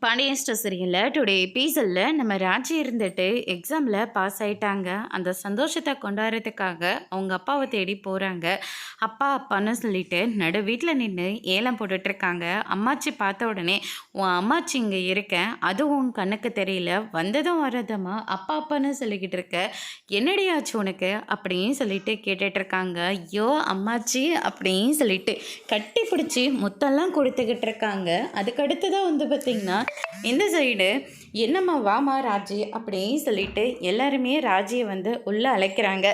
Pandian store சீரியலில் today எபிசோடில் நம்ம ராஜி இருந்துட்டு எக்ஸாமில் பாஸ் ஆகிட்டாங்க. அந்த சந்தோஷத்தை கொண்டாடுறதுக்காக அவங்க அப்பாவை தேடி போகிறாங்க. அப்பான்னு சொல்லிட்டு நடு வீட்டில் நின்று ஏலம் போட்டுட்ருக்காங்க. அம்மாச்சி பார்த்த உடனே உன் அம்மாச்சி இங்கே இருக்கேன், அதுவும் உன் கண்ணுக்கு தெரியல, வந்ததும் வரதுமா அப்பான்னு சொல்லிக்கிட்டு இருக்க, என்னடி ஆச்சு உனக்கு அப்படின்னு சொல்லிட்டு கேட்டுட்ருக்காங்க. ஐயோ அம்மாச்சி அப்படின்னு சொல்லிட்டு கட்டி பிடிச்சி முத்தெல்லாம் கொடுத்துக்கிட்டு இருக்காங்க. அதுக்கடுத்து தான் பார்த்திங்கன்னா இந்த சைடு என்னம்மா வாமா ராஜி அப்படின்னு சொல்லிட்டு எல்லாருமே ராஜியை உள்ளே அழைக்கிறாங்க.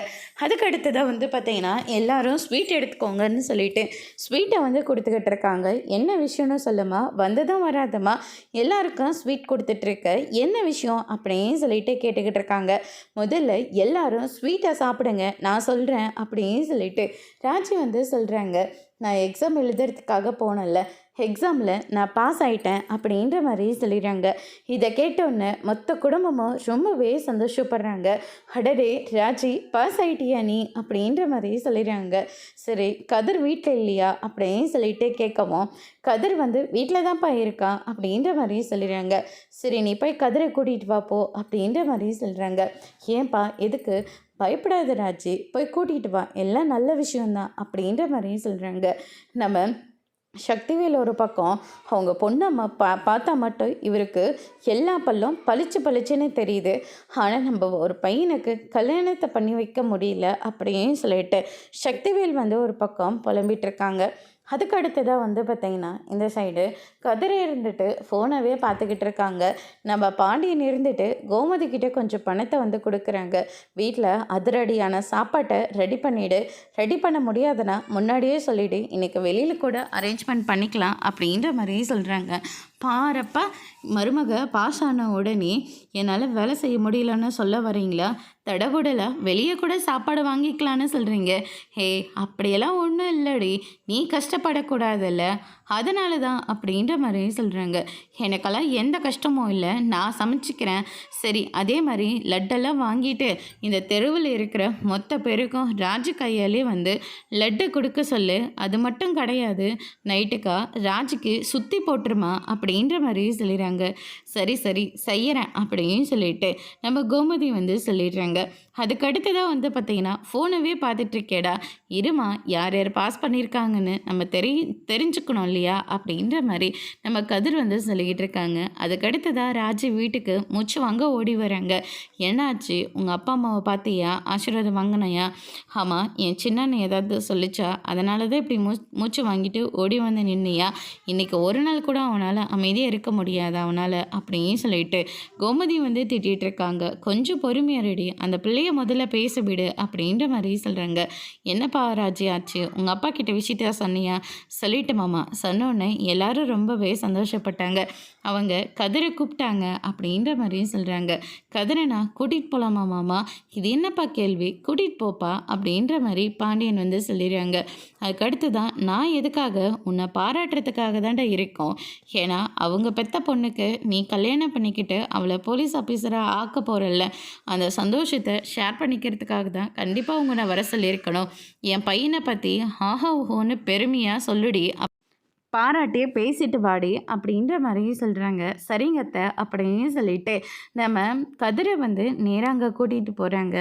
அதுக்கு அடுத்ததாக பார்த்தீங்கன்னா எல்லாரும் ஸ்வீட் எடுத்துக்கோங்கன்னு சொல்லிட்டு ஸ்வீட்டை கொடுத்துக்கிட்டு இருக்காங்க. என்ன விஷயம்னு சொல்லுமா, வந்ததும் வராதம்மா எல்லாருக்கும் ஸ்வீட் கொடுத்துட்ருக்க, என்ன விஷயம் அப்படின்னு சொல்லிட்டு கேட்டுக்கிட்டு இருக்காங்க. முதல்ல எல்லாரும் ஸ்வீட்டை சாப்பிடுங்க, நான் சொல்கிறேன் அப்படின்னு சொல்லிட்டு ராஜி சொல்கிறாங்க. நான் எக்ஸாம் எழுதுறதுக்காக போனேன்ல, எக்ஸாமில் நான் பாஸ் ஆகிட்டேன் அப்படின்ற மாதிரி சொல்லிடுறாங்க. இதை கேட்டோன்னே மொத்த குடும்பமும் ரொம்பவே சந்தோஷப்படுறாங்க. அடடே ராஜி பாஸ் ஆகிட்டியா நீ அப்படின்ற மாதிரி சொல்லிடுறாங்க. சரி கதிர் வீட்டில் இல்லையா அப்படின்னு சொல்லிட்டு கேட்கவும், கதிர் வீட்டில் தான்ப்பா இருக்கான் அப்படின்ற மாதிரி சொல்லிடுறாங்க. சரி நீ போய் கதிரை கூட்டிகிட்டு வாப்போ அப்படின்ற மாதிரி சொல்கிறாங்க. ஏன்பா எதுக்கு, பயப்படாத ராஜி, போய் கூட்டிகிட்டு வா, எல்லாம் நல்ல விஷயந்தான் அப்படின்ற மாதிரியும் சொல்கிறாங்க. நம்ம சக்திவேல் ஒரு பக்கம் அவங்க பொண்ணை பார்த்தா மட்டும் இவருக்கு எல்லா பல்லும் பளிச்சுன்னு தெரியுது. ஆனால் நம்ம ஒரு பையனுக்கு கல்யாணத்தை பண்ணி வைக்க முடியல அப்படின்னு சொல்லிட்டு சக்திவேல் ஒரு பக்கம் புலம்பிகிட்டு இருக்காங்க. அதுக்கு அடுத்ததாக பார்த்திங்கன்னா இந்த சைடு கதிரை இருந்துட்டு ஃபோனவே பார்த்துக்கிட்டு இருக்காங்க. நம்ம பாண்டியன் இருந்துட்டு கோமதி கிட்டே கொஞ்சம் பணத்தை கொடுக்குறாங்க. வீட்டில் அதிரடியான சாப்பாட்டை ரெடி பண்ண முடியாதுன்னா முன்னாடியே சொல்லிவிடு, இன்றைக்கி வெளியில் கூட அரேஞ்ச்மெண்ட் பண்ணிக்கலாம் அப்படின்ற மாதிரியே சொல்கிறாங்க. பாரப்பா மருமக பாஸ் ஆன உடனே என்னால் வேலை செய்ய முடியலன்னு சொல்ல வரீங்களா? தடபுடலாம் வெளியே கூட சாப்பாடு வாங்கிக்கலான்னு சொல்கிறீங்க. ஹே அப்படியெல்லாம் ஒன்றும் இல்லடி, நீ கஷ்டப்படக்கூடாதுல்ல, அதனால தான் அப்படின்ற மாதிரி சொல்கிறாங்க. எனக்கெல்லாம் எந்த கஷ்டமும் இல்லை, நான் சமைச்சிக்கிறேன். சரி அதே மாதிரி லட்டெல்லாம் வாங்கிட்டு இந்த தெருவில் இருக்கிற மொத்த பேருக்கும் ராஜு கையாலே லட்டு கொடுக்க சொல்லு. அது மட்டும் கிடையாது, நைட்டுக்கா ராஜுக்கு சுற்றி போட்டுருமா அப்படின்ற மாதிரி சொல்லிடுறாங்க. சரி சரி செய்யறேன் அப்படின்னு சொல்லிட்டு நம்ம கோமதி சொல்லிடுறாங்க. அதுக்கு அடுத்ததான் பார்த்தீங்கன்னா ஃபோனவே பார்த்துட்டு இருக்கேடா, இருமா யார் யார் பாஸ் பண்ணியிருக்காங்கன்னு நம்ம தெரிஞ்சுக்கணும் இல்லையா அப்படின்ற மாதிரி நம்ம கதிர் சொல்லிக்கிட்டு இருக்காங்க. அதுக்கடுத்ததான் ராஜி வீட்டுக்கு மூச்சு வாங்க ஓடி வராங்க. என்னாச்சு, உங்கள் அப்பா அம்மாவை பார்த்தியா, ஆசீர்வாதம் வாங்கினையா? ஆமாம் என் சின்ன ஏதாவது சொல்லிச்சா, அதனால தான் இப்படி மூச்சு வாங்கிட்டு ஓடி நின்னையா? இன்றைக்கி ஒரு நாள் கூட அவனால் அமைதியாக இருக்க முடியாது அவனால் அப்படின்னு சொல்லிட்டு கோமதி திட்டிகிட்டு இருக்காங்க. கொஞ்சம் பொறுமையாக ரெடி, அந்த பிள்ளைய முதல்ல பேச விடு அப்படின்ற மாதிரி சொல்கிறாங்க. என்னப்பா ராஜி ஆச்சு, உங்கள் அப்பா கிட்ட விஷயத்த சொன்னியா? சொல்லிட்டு மாமா, சொன்னோன்னே எல்லாரும் ரொம்பவே சந்தோஷப்பட்டாங்க. அவங்க கதிரை கூப்பிட்டாங்க அப்படின்ற மாதிரியும் சொல்கிறாங்க. கதிரனா கூட்டிகிட்டு போகலாமா மாமா? இது என்னப்பா கேள்வி, கூட்டிகிட்டு போப்பா அப்படின்ற மாதிரி பாண்டியன் சொல்லிடுறாங்க. அதுக்கடுத்து தான் நான் எதுக்காக உன்னை பாராட்டுறதுக்காக தான்டா இருக்கோம். ஏன்னா அவங்க பெத்த பொண்ணுக்கு நீ கல்யாணம் பண்ணிக்கிட்டு அவளை போலீஸ் ஆஃபீஸராக ஆக்க போகிறல்ல, அந்த சந்தோஷத்தை ஷேர் பண்ணிக்கிறதுக்காக தான் கண்டிப்பாக உங்க நான் வர சொல்லியிருக்கணும். என் பையனை பற்றி ஆஹா ஓஹோன்னு பெருமையாக சொல்லுடி, பாராட்டியே பேசிட்டு வாடி அப்படின்ற மாதிரியும் சொல்கிறாங்க. சரிங்கத்த அப்படின்னு சொல்லிட்டு நம்ம கதிரை நேராக அங்கே கூட்டிகிட்டு போகிறாங்க.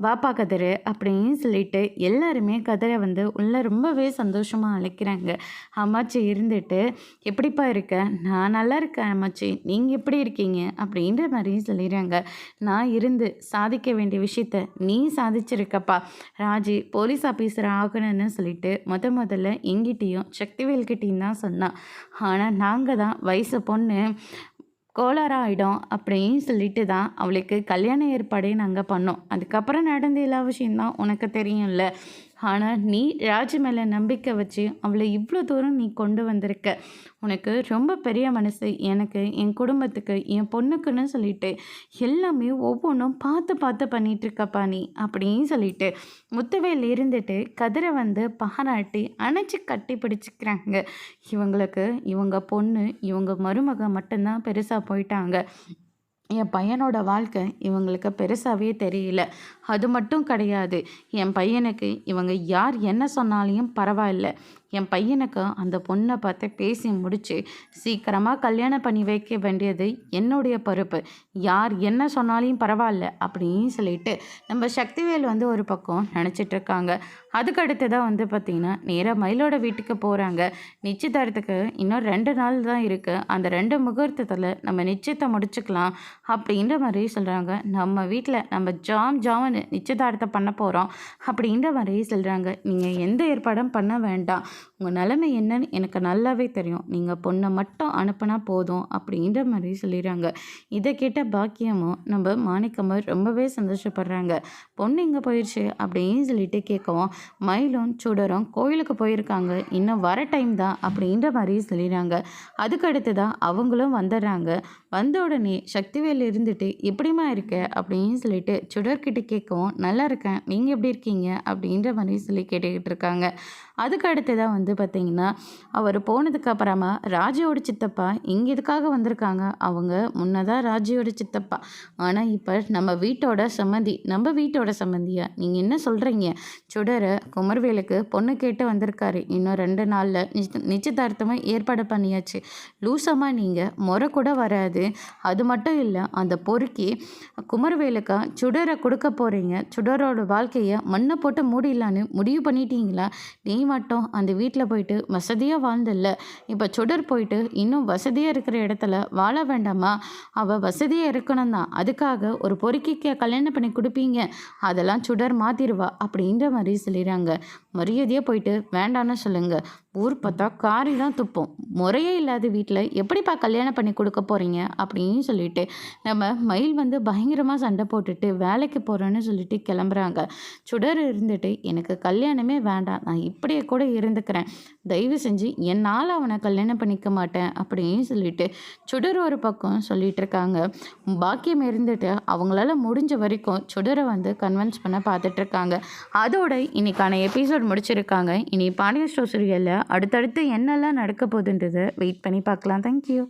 வாப்பா கதிரை அப்படின்னு சொல்லிட்டு எல்லாருமே கதிரை உள்ளே ரொம்பவே சந்தோஷமாக அழைக்கிறாங்க. அம்மாச்சி இருந்துட்டு எப்படிப்பா இருக்க? நான் நல்லா இருக்கேன் அம்மாச்சி, நீங்கள் எப்படி இருக்கீங்க அப்படின்ற மாதிரியும் சொல்லிடுறாங்க. நான் இருந்து சாதிக்க வேண்டிய விஷயத்த நீ சாதிச்சிருக்கப்பா, ராஜி போலீஸ் ஆஃபீஸர் ஆகணும்னு சொல்லிட்டு முதல்ல எங்கிட்டையும் சக்திவேல்கிட்டையும் தான் சொன்னான். ஆனால் நாங்கள் தான் வயசு பொண்ணு கோளாறாயிடும் அப்படின்னு சொல்லிட்டு தான் அவளுக்கு கல்யாண ஏற்பாடே நாங்கள் பண்ணோம். அதுக்கப்புறம் நடந்த எல்லா விஷயம்தான் உனக்கு தெரியும்ல. ஆனால் நீ ராஜு மேலே நம்பிக்கை வச்சு அவளை இவ்வளோ தூரம் நீ கொண்டு வந்திருக்க, உனக்கு ரொம்ப பெரிய மனசு. எனக்கு என் குடும்பத்துக்கு என் பொண்ணுக்குன்னு சொல்லிட்டு எல்லாமே ஒவ்வொன்றும் பார்த்து பண்ணிகிட்ருக்கப்பா நீ அப்படின்னு சொல்லிட்டு முத்துவேல் இருந்துட்டு கதிரை பாராட்டி அணைச்சி கட்டி பிடிச்சிக்கிறாங்க. இவங்களுக்கு இவங்க பொண்ணு இவங்க மருமக மட்டும்தான் பெருசாக போயிட்டாங்க. என் பையனோட வாழ்க்கை இவங்களுக்கு பெருசாகவே தெரியல. அது மட்டும் கிடையாது, என் பையனுக்கு இவங்க யார் என்ன சொன்னாலையும் பரவாயில்ல, என் பையனுக்கு அந்த பொண்ணை பார்த்து பேசி முடிச்சு சீக்கிரமாக கல்யாணம் பண்ணி வைக்க வேண்டியது என்னுடைய பொறுப்பு. யார் என்ன சொன்னாலையும் பரவாயில்ல அப்படின்னு சொல்லிட்டு நம்ம சக்திவேல் வந்து ஒரு பக்கம் நினச்சிட்டு இருக்காங்க. அதுக்கு அடுத்ததாக வந்து பார்த்திங்கன்னா நேராக மயிலோட வீட்டுக்கு போகிறாங்க. நிச்சயதார்த்தத்துக்கு இன்னும் 2 நாள் தான் இருக்குது. அந்த 2 முகூர்த்தத்தில் நம்ம நிச்சயத்தை முடிச்சுக்கலாம் அப்படின்ற மாதிரி சொல்கிறாங்க. நம்ம வீட்டில் நம்ம ஜாமுன்னு நிச்சயதார்த்தம் பண்ண போகிறோம் அப்படின்ற மாதிரி சொல்கிறாங்க. நீங்கள் எந்த ஏற்பாடும் பண்ண வேண்டாம். உங்கள் நிலைமை என்னன்னு எனக்கு நல்லாவே தெரியும். நீங்கள் பொண்ணை மட்டும் அனுப்புனா போதும் அப்படின்ற மாதிரி சொல்லிடுறாங்க. இதை கேட்ட பாக்கியமும் நம்ம மாணிக்கமும் ரொம்பவே சந்தோஷப்படுறாங்க. பொண்ணு எங்கே போயிடுச்சு அப்படின்னு சொல்லிட்டு கேட்கவும் மயிலும் சுடரும் கோயிலுக்கு போயிருக்காங்க. இன்னும் வர டைம் தான் அப்படின்ற மாதிரி சொல்லிடுறாங்க. அதுக்கு அடுத்து தான் அவங்களும் வந்துடுறாங்க. வந்த உடனே சக்திவேல் இருந்துட்டு எப்படிமா இருக்க அப்படின்னு சொல்லிட்டு சுடர்கிட்ட கேட்கவும் நல்லா இருக்கேன், நீங்கள் எப்படி இருக்கீங்க அப்படின்ற மாதிரி சொல்லி கேட்டுக்கிட்டு இருக்காங்க. அதுக்கு அடுத்ததாக வந்து பார்த்திங்கன்னா அவர் போனதுக்கு அப்புறமா ராஜியோட சித்தப்பா இங்கே எதுக்காக வந்திருக்காங்க. அவங்க முன்னதாக ராஜியோட சித்தப்பா, ஆனால் இப்போ நம்ம வீட்டோட சம்மந்தியா நீங்கள் என்ன சொல்கிறீங்க? சுடரை குமர்வேலுக்கு பொண்ணு கேட்டு வந்திருக்காரு. இன்னும் 2 நாளில் நிச்சயதார்த்தமாக ஏற்பாடு பண்ணியாச்சு. லூசமாக நீங்கள் முறை கூட வராது. அது மட்டும் இல்லை, அந்த பொறுக்கி குமர்வேலுக்கா சுடரை கொடுக்க போகிறீங்க. சுடரோட வாழ்க்கையை மண்ணை போட்டு மூடிடலான்னு முடிவு பண்ணிட்டீங்களா? நீ மட்டும் அந்த வீட்டில் போயிட்டு வசதியாக வாழ்ந்தில்ல, இப்போ சுடர் போயிட்டு இன்னும் வசதியாக இருக்கிற இடத்துல வாழ வேண்டாமா? அவள் வசதியாக இருக்கணும் தான், அதுக்காக ஒரு பொறுக்கிக்கு கல்யாணம் பண்ணி கொடுப்பீங்க. அதெல்லாம் சுடர் மாற்றிடுவா அப்படின்ற மாதிரி சொல்லிடுறாங்க. மரியாதையாக போயிட்டு வேண்டான்னு சொல்லுங்கள். ஊர் பார்த்தா காரி தான் துப்போம். முறையே இல்லாத வீட்டில் எப்படிப்பா கல்யாணம் பண்ணி கொடுக்க போகிறீங்க அப்படின்னு சொல்லிட்டு நம்ம மயில் வந்து பயங்கரமாக சண்டை போட்டுட்டு வேலைக்கு போகிறேன்னு சொல்லிட்டு கிளம்புறாங்க. சுடர் இருந்துட்டு எனக்கு கல்யாணமே வேண்டாம், நான் இப்படியே கூட இருந்துக்கிறேன், தயவு செஞ்சு என்னால் அவனை கல்யாணம் பண்ணிக்க மாட்டேன் அப்படின்னு சொல்லிட்டு சுடர் ஒரு பக்கம் சொல்லிட்டு இருக்காங்க. பாக்கியம் இருந்துட்டு அவங்களால முடிஞ்ச வரைக்கும் சுடரை வந்து கன்வின்ஸ் பண்ண பார்த்துட்ருக்காங்க. அதோட இன்னைக்கான எபிசோட் முடிச்சிருக்காங்க. இனி பாண்டியன் ஸ்டோர் சீரியலில் அடுத்தடுத்து என்னெல்லாம் நடக்க போகுதுன்றதை வெயிட் பண்ணி பார்க்கலாம். தேங்க்யூ.